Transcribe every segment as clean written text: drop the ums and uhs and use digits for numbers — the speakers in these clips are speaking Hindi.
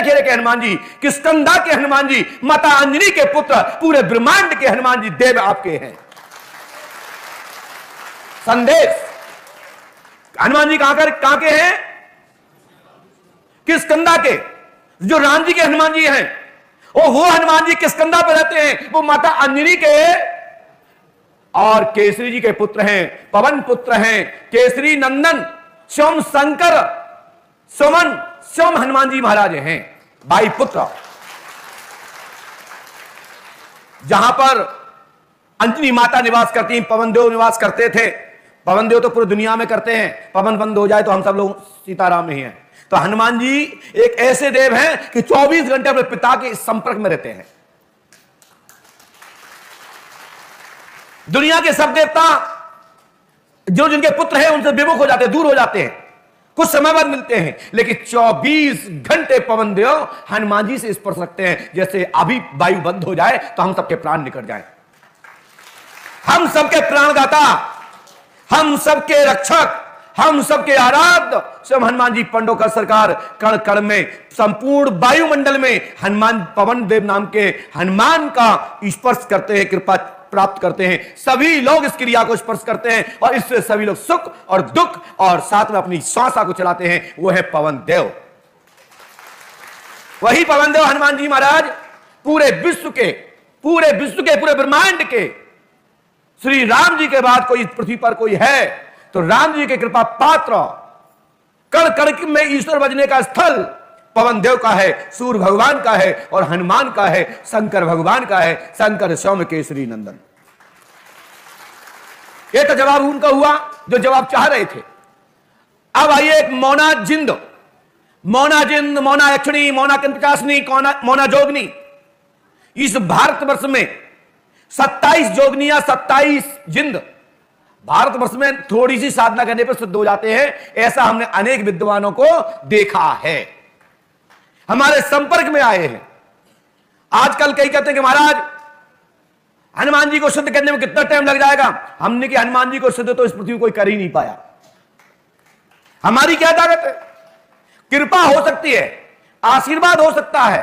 खेरे के हनुमान जी, किष्किंधा के हनुमान जी, माता अंजनी के पुत्र, पूरे ब्रह्मांड के हनुमान जी देव आपके हैं। संदेश हनुमान जी कहां के हैं? किष्किंधा के। जो राम जी के हनुमान जी हैं वो हनुमान जी किष्किंधा पर रहते हैं, वो माता अंजनी के और केसरी जी के पुत्र हैं, पवन पुत्र हैं, केसरी नंदन सोम शंकर सोमन सोम हनुमान जी महाराज हैं, भाई पुत्र। जहां पर अंजनी माता निवास करती, पवन देव निवास करते थे। पवन देव तो पूरी दुनिया में करते हैं, पवन बंद हो जाए तो हम सब लोग सीताराम में ही हैं। तो हनुमान जी एक ऐसे देव हैं कि 24 घंटे अपने पिता के संपर्क में रहते हैं। दुनिया के सब देवता जो जिनके पुत्र हैं उनसे विमुख हो जाते हैं, दूर हो जाते हैं, कुछ समय बाद मिलते हैं, लेकिन 24 घंटे पवन देव हनुमान जी से स्पर्श रखते हैं। जैसे अभी वायु बंद हो जाए तो हम सबके प्राण निकल जाएं। हम सबके प्राणदाता, हम सबके रक्षक, हम सबके आराध्य सब हनुमान जी पंडोकर सरकार कण कण में, संपूर्ण वायुमंडल में हनुमान पवन देव नाम के हनुमान का स्पर्श करते हैं, कृपा प्राप्त करते हैं। सभी लोग इस क्रिया को स्पर्श करते हैं और इससे सभी लोग सुख और दुख और साथ में अपनी श्वासा को चलाते हैं। वो है पवन देव। वही पवन देव हनुमान जी महाराज पूरे विश्व के पूरे ब्रह्मांड के श्री राम जी के बाद कोई पृथ्वी पर कोई है तो राम जी के कृपा पात्र, कण कण में ईश्वर बजने का स्थल पवन देव का है, सूर्य भगवान का है और हनुमान का है, शंकर भगवान का है, शंकर सौम्य केसरी नंदन। ये तो जवाब उनका हुआ जो जवाब चाह रहे थे। अब आइए एक मौना जिंद, मौना यक्षिणी, मौना कंपिचासनी, मौना जोगनी। इस भारतवर्ष में 27 जोगनियां, 27 जिंद भारतवर्ष में थोड़ी सी साधना करने पर सिद्ध हो जाते हैं। ऐसा हमने अनेक विद्वानों को देखा है, हमारे संपर्क में आए हैं। आजकल कई कहते हैं कि महाराज हनुमान जी को सिद्ध करने में कितना टाइम लग जाएगा। हमने कि हनुमान जी को सिद्ध तो इस पृथ्वी कोई कर ही नहीं पाया। हमारी क्या ताकत है? कृपा हो सकती है, आशीर्वाद हो सकता है,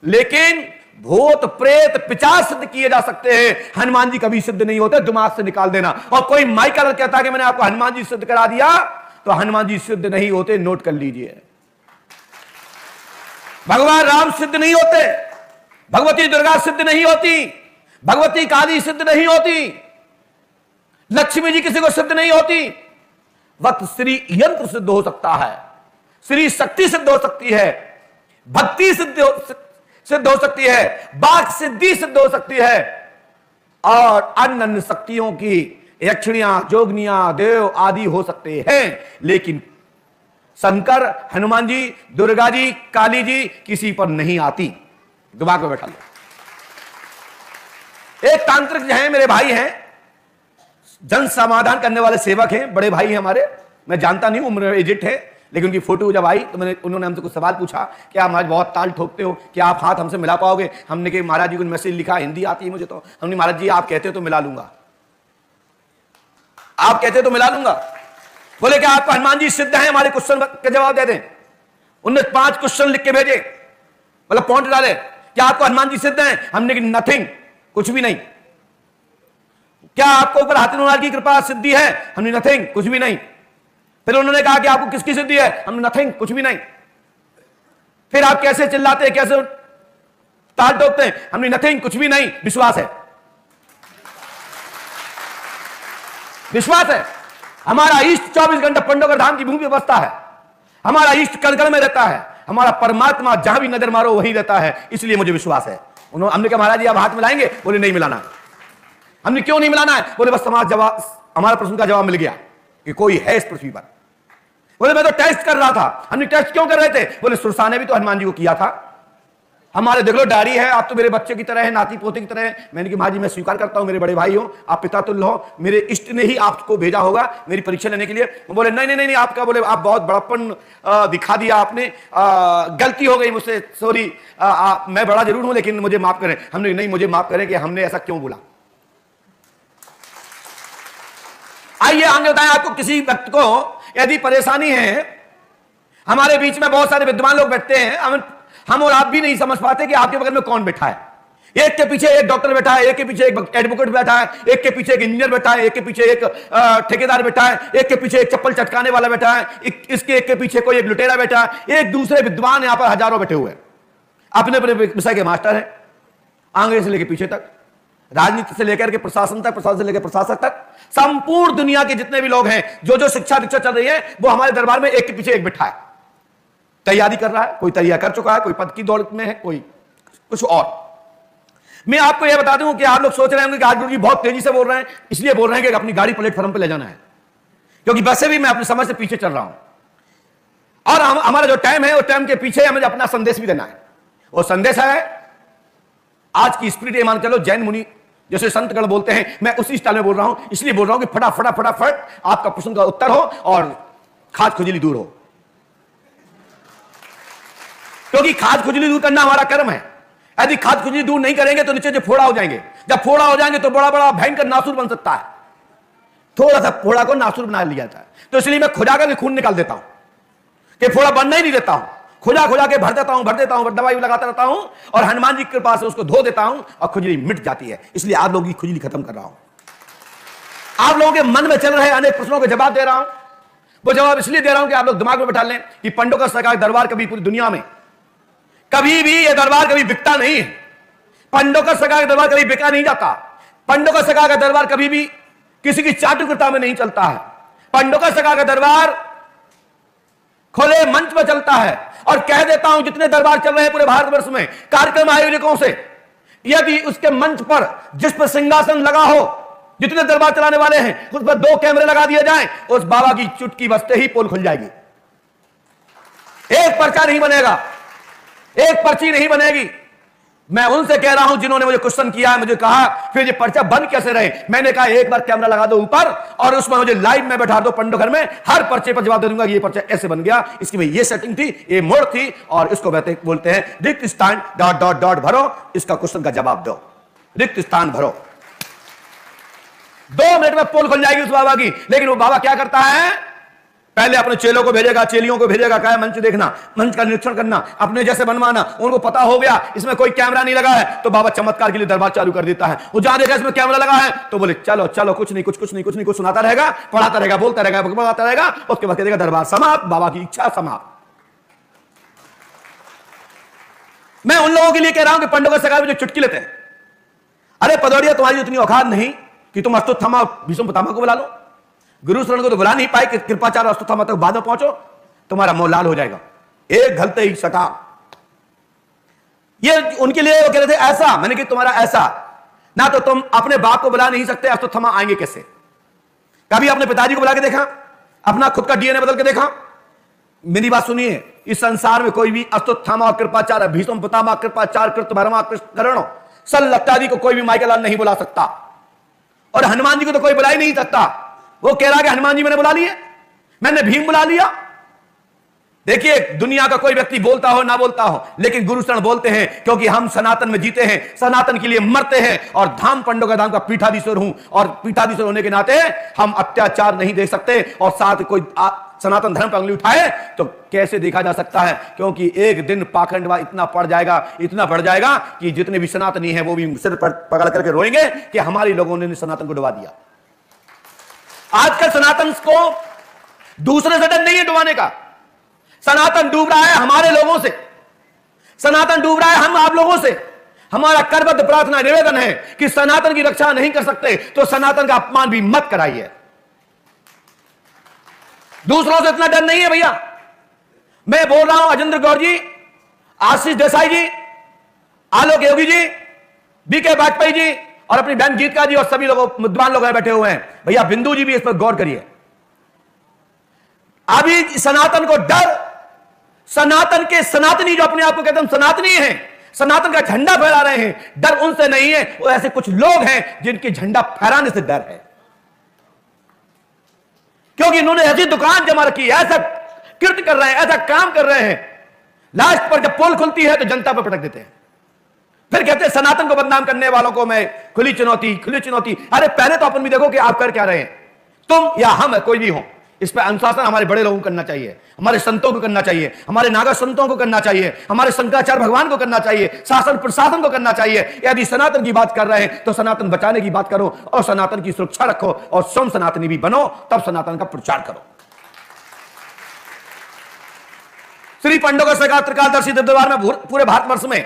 लेकिन भूत प्रेत पिशाच सिद्ध किए जा सकते हैं। हनुमान जी कभी सिद्ध नहीं होते, दिमाग से निकाल देना। और कोई माइकल कहता है कि मैंने आपको हनुमान जी सिद्ध करा दिया, तो हनुमान जी सिद्ध नहीं होते, नोट कर लीजिए। भगवान राम सिद्ध नहीं होते, भगवती दुर्गा सिद्ध नहीं होती, भगवती काली सिद्ध नहीं होती, लक्ष्मी जी किसी को सिद्ध नहीं होती। वक्त श्री यंत्र सिद्ध हो सकता है, श्री शक्ति सिद्ध हो सकती है, भक्ति सिद्ध हो सकती है, बाक सिद्धि सिद्ध हो सकती है और अन्य अन्य शक्तियों की यक्षिणियां, जोगनियां, देव आदि हो सकते हैं, लेकिन शंकर, हनुमान जी, दुर्गा जी, काली जी किसी पर नहीं आती। दिमाग में बैठा लो। एक तांत्रिक जो है, मेरे भाई हैं, जन समाधान करने वाले सेवक हैं, बड़े भाई हैं हमारे। मैं जानता नहीं हूं, उम्र एजिट है, लेकिन उनकी फोटो जब आई तो उन्होंने हमसे कुछ सवाल पूछा कि आप महाराज बहुत ताल ठोकते हो, क्या आप हाथ हमसे मिला पाओगे? हमने कि महाराज जी को मैसेज लिखा, हिंदी आती है मुझे तो। हमने महाराज जी आप कहते हो तो मिला लूंगा, आप कहते हो तो मिला लूंगा। बोले क्या आपको हनुमान जी सिद्ध हैं? हमारे क्वेश्चन के जवाब दे दें। उनने 5 क्वेश्चन लिख के भेजे, मतलब पॉइंट डाले, क्या आपको हनुमान जी सिद्ध हैं? हमने कि नथिंग, कुछ भी नहीं। क्या आपको ऊपर हाथी की कृपा सिद्धि है? हमने नथिंग, कुछ भी नहीं। फिर उन्होंने कहा कि आपको किसकी सिद्धि है? हमने नथिंग, कुछ भी नहीं। फिर आप कैसे चिल्लाते हैं, कैसे ताल ठोकते हैं? हमने नथिंग, कुछ भी नहीं। विश्वास है, विश्वास है। हमारा ईष्ट 24 घंटे पंडोकर धाम की भूमि में बसता है, हमारा ईष्ट कण में रहता है, हमारा परमात्मा जहां भी नजर मारो वहीं रहता है, इसलिए मुझे विश्वास है। हमने कहा महाराज जी आप हाथ मिलाएंगे? बोले नहीं मिलाना। हमने क्यों नहीं मिलाना है? बोले बस हमारा प्रश्न का जवाब मिल गया कि कोई है इस पृथ्वी पर। बोले मैं तो टेस्ट कर रहा था। हमने टेस्ट क्यों कर रहे थे? बोले सुरसा ने भी तो हनुमान जी को किया था। हमारे देख लो डायरी है, आप तो मेरे बच्चे की तरह है, नाती पोते की तरह है। मैंने कहा महाराज जी मैं स्वीकार करता हूं, मेरे बड़े भाई हो, आप पिता तुल्य हो, मेरे इष्ट ने ही आपको भेजा होगा मेरी परीक्षा लेने के लिए। बोले नहीं, आपका बोले आप बहुत बड़प्पन दिखा दिया आपने, गलती हो गई मुझसे, सॉरी, मैं बड़ा जरूर हूं लेकिन मुझे माफ करें। हमने नहीं, मुझे माफ करें कि हमने ऐसा क्यों बोला। आइए आगे बताएं, आपको किसी व्यक्ति को यदि परेशानी है, हमारे बीच में बहुत सारे विद्वान लोग बैठते हैं, हम और आप भी नहीं समझ पाते कि आपके बगल में कौन बैठा है। एक के पीछे एक डॉक्टर बैठा है, एक के पीछे एक एडवोकेट बैठा है, एक के पीछे एक इंजीनियर बैठा है, एक के पीछे एक ठेकेदार बैठा है, एक के पीछे एक चप्पल चटकाने वाला बैठा है, एक के पीछे कोई एक लुटेरा बैठा है। एक दूसरे विद्वान यहां पर हजारों बैठे हुए हैं, अपने अपने विषय के मास्टर हैं, आंग्रेज से लेकर पीछे तक, राजनीति से लेकर के प्रशासन तक, प्रशासन से लेकर प्रशासक तक, संपूर्ण दुनिया के जितने भी लोग हैं, जो शिक्षा दीक्षा चल रही है, वो हमारे दरबार में एक के पीछे एक बैठा है, तैयारी कर रहा है। कोई तैयारी कर चुका है, कोई पद की दौड़ में है, कोई कुछ और। मैं आपको यह बता दूं कि आप लोग सोच रहे होंगे कि आज गुरु जी बहुत तेजी से बोल रहे हैं, इसलिए बोल रहे हैं कि अपनी गाड़ी प्लेटफॉर्म पे ले जाना है, क्योंकि वैसे भी मैं अपने समय से पीछे चल रहा हूं और हमारा जो टाइम है, उस टाइम के पीछे हमें अपना संदेश भी देना है। वो संदेश है आज की स्पिरिट, ये मान चलो जैन मुनि जैसे संतगण बोलते हैं, मैं उसी स्टाइल में बोल रहा हूं, इसलिए बोल रहा हूं कि फटाफट फटाफट आपका प्रश्न का उत्तर हो और खाज खुजली दूर हो, क्योंकि खाज खुजली दूर करना हमारा कर्म है। यदि खाद खुजली दूर नहीं करेंगे तो नीचे से फोड़ा हो जाएंगे, जब फोड़ा हो जाएंगे तो बड़ा बड़ा भयंकर नासुर बन सकता है। थोड़ा सा फोड़ा को नासुर बना लिया जाता है, तो इसलिए मैं खुजा करके खून निकाल देता हूं कि फोड़ा बनना ही नहीं देता हूं, खुजा खुजा के भर देता हूं, दवाई लगाता रहता हूं और हनुमान जी की कृपा से उसको धो देता हूं और खुजली मिट जाती है। इसलिए आप लोगों की खुजली खत्म कर रहा हूं, आप लोगों के मन में चल रहे अनेक प्रश्नों के जवाब दे रहा हूं। वो जवाब इसलिए दे रहा हूं कि आप लोग दिमाग में बैठा लें कि पंडों का सरकार दरबार कभी पूरी दुनिया में कभी भी यह दरबार कभी बिकता नहीं है। पंडों का सरकार का दरबार कभी बिका नहीं जाता। पंडों का सरकार का दरबार कभी भी किसी की चाटुकता में नहीं चलता है। पंडों का सरकार का दरबार खुले मंच पर चलता है। और कह देता हूं जितने दरबार चल रहे हैं पूरे भारतवर्ष में कार्यक्रम आयोजकों से, यदि उसके मंच पर जिस पर सिंहासन लगा हो, जितने दरबार चलाने वाले हैं उस पर 2 कैमरे लगा दिए जाएं, उस बाबा की चुटकी बजते ही पोल खुल जाएगी। एक पर्चा नहीं बनेगा, एक पर्ची नहीं बनेगी। मैं उनसे कह रहा हूं जिन्होंने मुझे क्वेश्चन किया है, मुझे कहा फिर ये पर्चा बंद कैसे रहे। मैंने कहा एक बार कैमरा लगा दो ऊपर और उसमें मुझे लाइव में बैठा दो पंडो घर में, हर पर्चे पर जवाब दे दूंगा कि ये पर्चा ऐसे बन गया, इसकी में ये सेटिंग थी, ये मोड़ थी और इसको बोलते हैं रिक्त स्थान डॉट डॉट डॉट भरो, इसका क्वेश्चन का जवाब दो, रिक्त स्थान भरो। 2 मिनट में पोल खुल जाएगी उस बाबा की। लेकिन वो बाबा क्या करता है, पहले अपने चेलों को भेजेगा, चेलियों को भेजेगा, क्या मंच देखना, मंच का निरीक्षण करना, अपने जैसे बनवाना। उनको पता हो गया इसमें कोई कैमरा नहीं लगा है, तो बाबा चमत्कार के लिए दरबार चालू कर देता है। वो जहां देखा इसमें कैमरा लगा है तो बोले चलो चलो कुछ नहीं कुछ सुनाता रहेगा, पढ़ाता रहेगा, बोलता रहेगा, बकबकाता रहेगा। उसके बाद कहेगा दरबार समाप्त, बाबा की इच्छा समाप्त। मैं उन लोगों के लिए कह रहा हूं कि पंडों का सरकार में जो चुटकी लेते हैं, अरे पदौड़िया तुम्हारी उतनी औकात नहीं कि तुम अस्तुत्थमा भीष्म पितामह को बुला लो। गुरु शरण को तो बुला नहीं पाए कि कृपाचार्य अस्तुत्थमा तक बाद में पहुंचो, तुम्हारा मुंह लाल हो जाएगा। एक गलते ही सका। ये उनके लिए वो कह रहे थे ऐसा, मैंने कि तुम्हारा ऐसा ना, तो तुम अपने बाप को बुला नहीं सकते, अस्तुत्थमा आएंगे कैसे। कभी अपने पिताजी को बुला के देखा, अपना खुद का डीएनए बदल के देखा। मेरी बात सुनिए, इस संसार में कोई भी अस्तुत्थमा कृपाचार्य भीष्म पितामह कृपाचार्य कृतवर्मा कृष्ण सल्लत्यादि को कोई भी माइकल नहीं बुला सकता, और हनुमान जी को तो कोई बुला ही नहीं सकता। वो कह रहा है कि हनुमान जी मैंने बुला लिए, मैंने भीम बुला लिया। देखिए दुनिया का कोई व्यक्ति बोलता हो ना बोलता हो, लेकिन गुरु शरण बोलते हैं क्योंकि हम सनातन में जीते हैं, सनातन के लिए मरते हैं। और धाम पंडों का धाम का पीठाधीश्वर हूं, और पीठाधीश्वर होने के नाते हम अत्याचार नहीं देख सकते। और साथ कोई सनातन धर्म पर उंगली उठाए तो कैसे देखा जा सकता है, क्योंकि एक दिन पाखंडवा इतना पड़ जाएगा कि जितने भी सनातनी हैं वो भी सिर पकड़ करके रोएंगे कि हमारे लोगों ने सनातन को डुबा दिया। आजकल सनातन को दूसरे से डर नहीं है डुबाने का। सनातन डूब रहा है हमारे लोगों से, सनातन डूब रहा है हम आप लोगों से। हमारा करबद्ध प्रार्थना निवेदन है कि सनातन की रक्षा नहीं कर सकते तो सनातन का अपमान भी मत कराइए। दूसरों से इतना डर नहीं है भैया। मैं बोल रहा हूं अजेंद्र गौर जी, आशीष देसाई जी, आलोक योगी जी, बीके वाजपेयी जी और अपनी बहन गीतका जी और सभी लोग विद्वान लोग बैठे हुए हैं। भैया बिंदु जी भी इस पर गौर करिए। अभी सनातन को डर, सनातन के सनातनी जो अपने आप को कहते हैं सनातनी हैं, सनातन का झंडा फहरा रहे हैं, डर उनसे नहीं है। वो ऐसे कुछ लोग हैं जिनके झंडा फहराने से डर है, क्योंकि इन्होंने ऐसी दुकान जमा रखी है, ऐसा कृत्य कर रहे हैं, ऐसा काम कर रहे हैं। लास्ट पर जब पोल खुलती है तो जनता पर पटक देते हैं। फिर कहते हैं सनातन को बदनाम करने वालों को मैं खुली चुनौती। अरे पहले तो अपन भी देखो कि आप कर क्या रहे हैं, तुम या हम, कोई भी हो। इस पर अनुशासन हमारे बड़े लोगों को करना चाहिए, हमारे संतों को करना चाहिए, हमारे नागा संतों को करना चाहिए, हमारे शंकराचार्य भगवान को करना चाहिए, शासन प्रशासन को करना चाहिए। यदि सनातन की बात कर रहे हैं तो सनातन बचाने की बात करो और सनातन की सुरक्षा रखो और स्वयं सनातनी भी बनो, तब सनातन का प्रचार करो। श्री पंडों सरकार त्रिकालदर्शी दरबार में पूरे भारतवर्ष में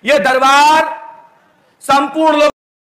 यह दरबार संपूर्ण लोग